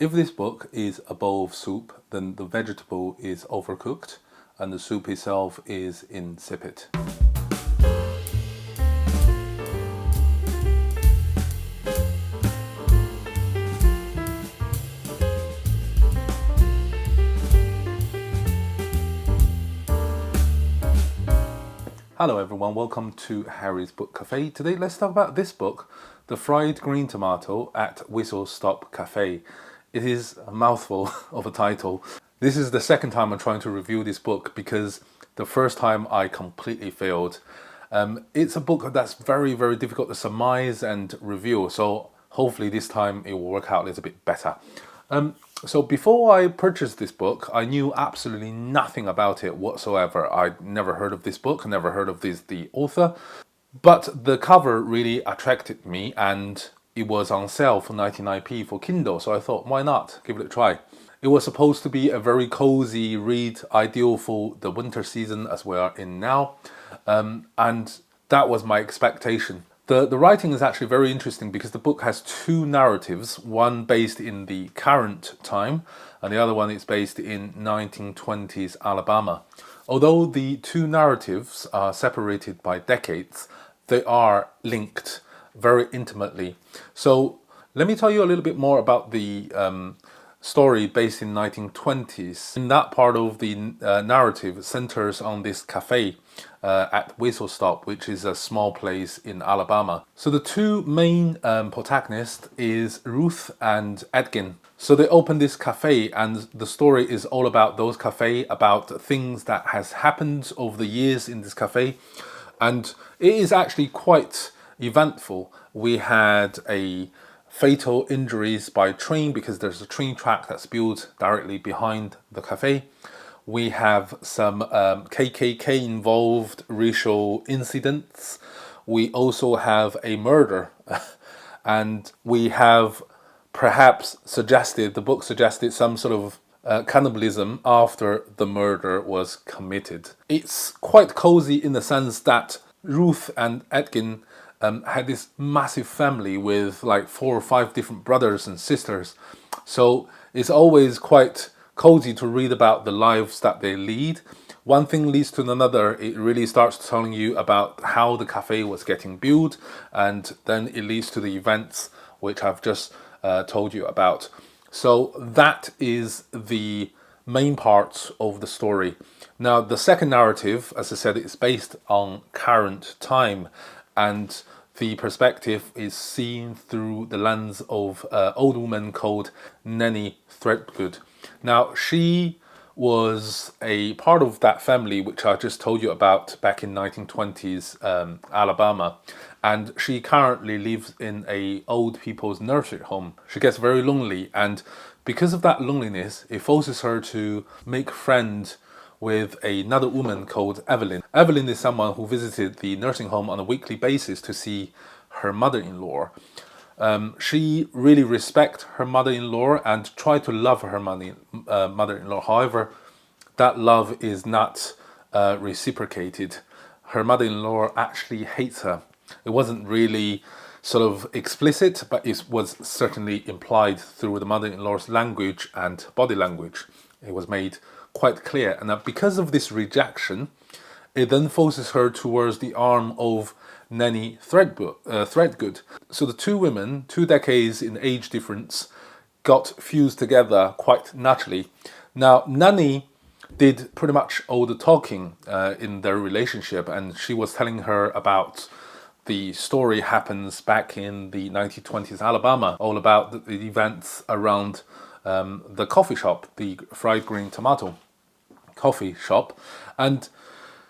If this book is a bowl of soup, then the vegetable is overcooked and the soup itself is insipid. Hello everyone, welcome to Harry's Book Cafe. Today let's talk about this book, The Fried Green Tomato at Whistle Stop Cafe. It is a mouthful of a title. This is the second time I'm trying to review this book because the first time I completely failed. It's a book that's very, very difficult to surmise and review, so hopefully this time it will work out a little bit better. So before I purchased this book, I knew absolutely nothing about it whatsoever. I'd never heard of this book, never heard of the author, but the cover really attracted me and it was on sale for 99p for Kindle, so I thought, why not? Give it a try. It was supposed to be a very cozy read, ideal for the winter season as we are in now, and that was my expectation. The writing is actually very interesting because the book has two narratives, one based in the current time and the other one is based in 1920s Alabama. Although the two narratives are separated by decades, they are linked very intimately. So let me tell you a little bit more about the story based in 1920s. In that part of the narrative centers on this cafe at Whistle Stop, which is a small place in Alabama. So the two main protagonists is Ruth and Edgin. So they open this cafe and the story is all about those cafe, about things that has happened over the years in this cafe. And it is actually quite eventful. We had a fatal injuries by train because there's a train track that's built directly behind the cafe. We have some KKK involved racial incidents. We also have a murder and we have perhaps the book suggested some sort of cannibalism after the murder was committed. It's quite cozy in the sense that Ruth and Edgin had this massive family with like 4 or 5 different brothers and sisters. So it's always quite cozy to read about the lives that they lead. One thing leads to another. It really starts telling you about how the cafe was getting built, and then it leads to the events which I've just told you about. So that is the main parts of the story. Now the second narrative, as I said, is based on current time, and the perspective is seen through the lens of an old woman called Nanny Threadgood. Now she was a part of that family which I just told you about back in 1920s Alabama, and she currently lives in a old people's nursery home. She gets very lonely, and because of that loneliness it forces her to make friends with another woman called Evelyn. Evelyn is someone who visited the nursing home on a weekly basis to see her mother-in-law. She really respects her mother-in-law and tried to love her mother-in-law. However, that love is not reciprocated. Her mother-in-law actually hates her. It wasn't really sort of explicit, but it was certainly implied through the mother-in-law's language and body language. It was made quite clear, and because of this rejection, it then forces her towards the arm of Nanny Threadgood. So the two women, 2 decades in age difference, got fused together quite naturally. Now Nanny did pretty much all the talking in their relationship, and she was telling her about the story happens back in the 1920s Alabama, all about the events around the coffee shop, the Fried Green Tomato coffee shop. And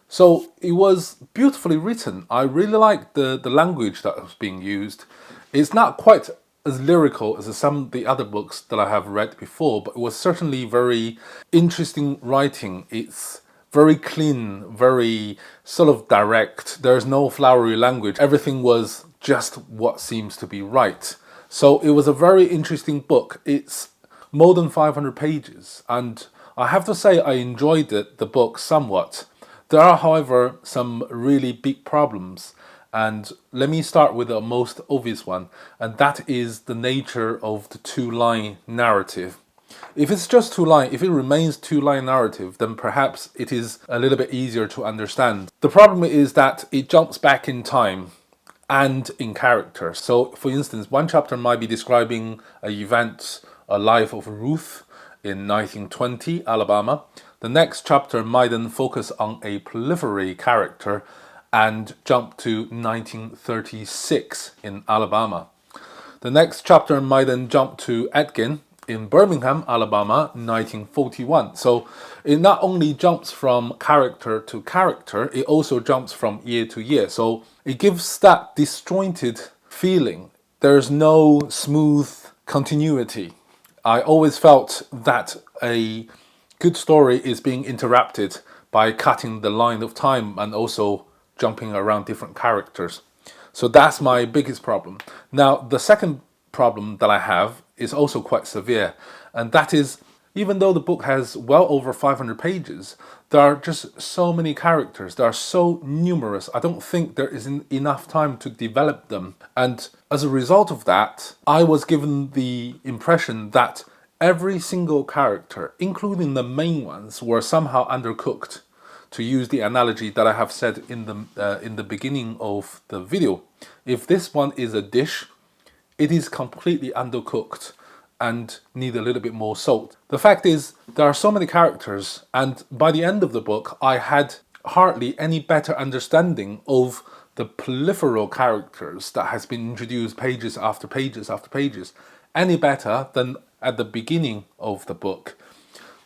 so it was beautifully written. I really liked the language that was being used. It's not quite as lyrical as some of the other books that I have read before, but it was certainly very interesting writing. It's very clean, very sort of direct. There's no flowery language. Everything was just what seems to be right. So it was a very interesting book. It's more than 500 pages, and I have to say I enjoyed the book somewhat. There are, however, some really big problems, And let me start with the most obvious one, and that is the nature of the two-line narrative. If it's just two-line, if it remains two-line narrative, then perhaps it is a little bit easier to understand. The problem is that it jumps back in time and in character. So, for instance, one chapter might be describing an event, a life of Ruth in 1920 Alabama. The next chapter might then focus on a periphery character and jump to 1936 in Alabama. The next chapter might then jump to Edgin in Birmingham, Alabama, 1941. So it not only jumps from character to character, it also jumps from year to year. So it gives that disjointed feeling. There's no smooth continuity. I always felt that a good story is being interrupted by cutting the line of time and also jumping around different characters. So that's my biggest problem. Now, the second problem that I have is also quite severe, and that is, even though the book has well over 500 pages, there are just so many characters. They are so numerous. I don't think there is enough time to develop them. And as a result of that, I was given the impression that every single character, including the main ones, were somehow undercooked, to use the analogy that I have said in the beginning of the video. If this one is a dish, it is completely undercooked and need a little bit more salt. The fact is, there are so many characters, and by the end of the book, I had hardly any better understanding of the peripheral characters that has been introduced pages after pages after pages, any better than at the beginning of the book.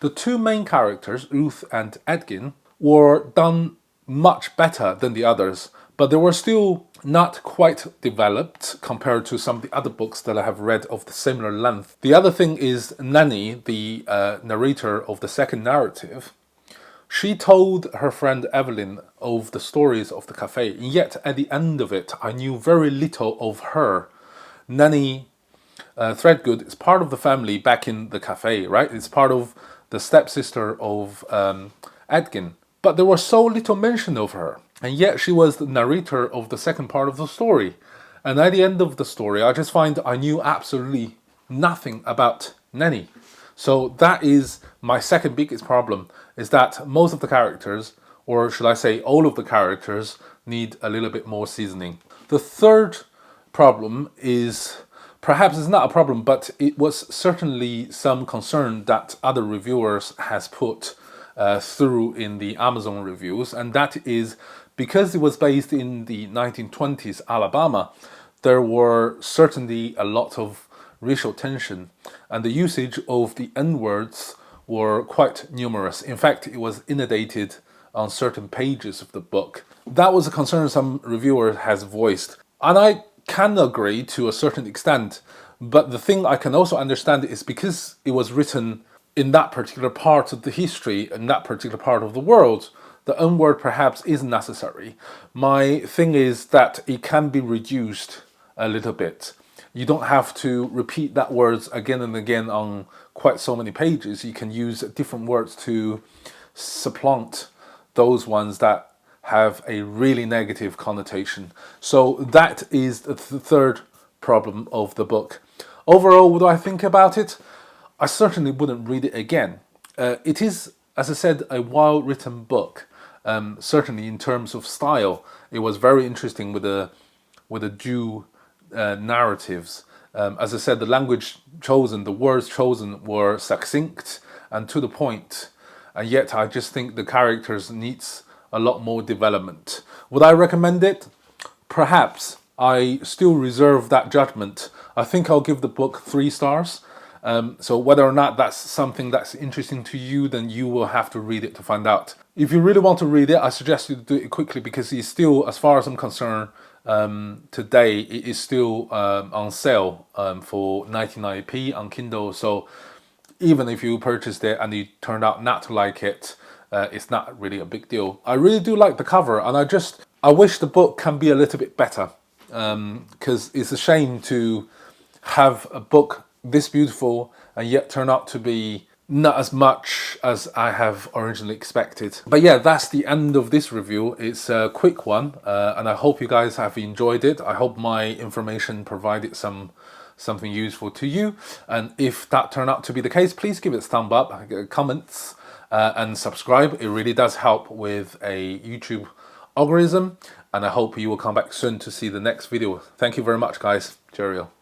The two main characters, Ruth and Edgin, were done much better than the others, but they were still not quite developed compared to some of the other books that I have read of the similar length. The other thing is Nanny, the narrator of the second narrative. She told her friend Evelyn of the stories of the cafe, and yet at the end of it, I knew very little of her. Nanny Threadgood is part of the family back in the cafe, right? It's part of the stepsister of Edgin. But there was so little mention of her, and yet she was the narrator of the second part of the story. And at the end of the story, I just find I knew absolutely nothing about Nanny. So that is my second biggest problem, is that most of the characters, or should I say all of the characters, need a little bit more seasoning. The third problem is, perhaps it's not a problem, but it was certainly some concern that other reviewers has put through in the Amazon reviews, and that is because it was based in the 1920s Alabama, there were certainly a lot of racial tension, and the usage of the N-words were quite numerous. In fact, it was inundated on certain pages of the book. That was a concern some reviewer has voiced, and I can agree to a certain extent, but the thing I can also understand is because it was written in that particular part of the history, in that particular part of the world, the N-word perhaps isn't necessary. My thing is that it can be reduced a little bit. You don't have to repeat that words again and again on quite so many pages. You can use different words to supplant those ones that have a really negative connotation. So that is the third problem of the book. Overall, what do I think about it? I certainly wouldn't read it again. It is, as I said, a well-written book. Certainly in terms of style, it was very interesting with the Jew narratives. As I said, the language chosen, the words chosen were succinct and to the point. And yet I just think the characters needs a lot more development. Would I recommend it? Perhaps. I still reserve that judgment. I think I'll give the book 3 stars. So whether or not that's something that's interesting to you, then you will have to read it to find out. If you really want to read it, I suggest you do it quickly, because it's still, as far as I'm concerned, today it is still on sale for 99p on Kindle. So even if you purchased it and you turned out not to like it, it's not really a big deal. I really do like the cover, and I wish the book can be a little bit better, because it's a shame to have a book this beautiful and yet turn out to be not as much as I have originally expected. But yeah, that's the end of this review. It's a quick one, and I hope you guys have enjoyed it. I hope my information provided something useful to you. And if that turned out to be the case, please give it a thumb up, comments, and subscribe. It really does help with a YouTube algorithm. And I hope you will come back soon to see the next video. Thank you very much, guys. Cheerio.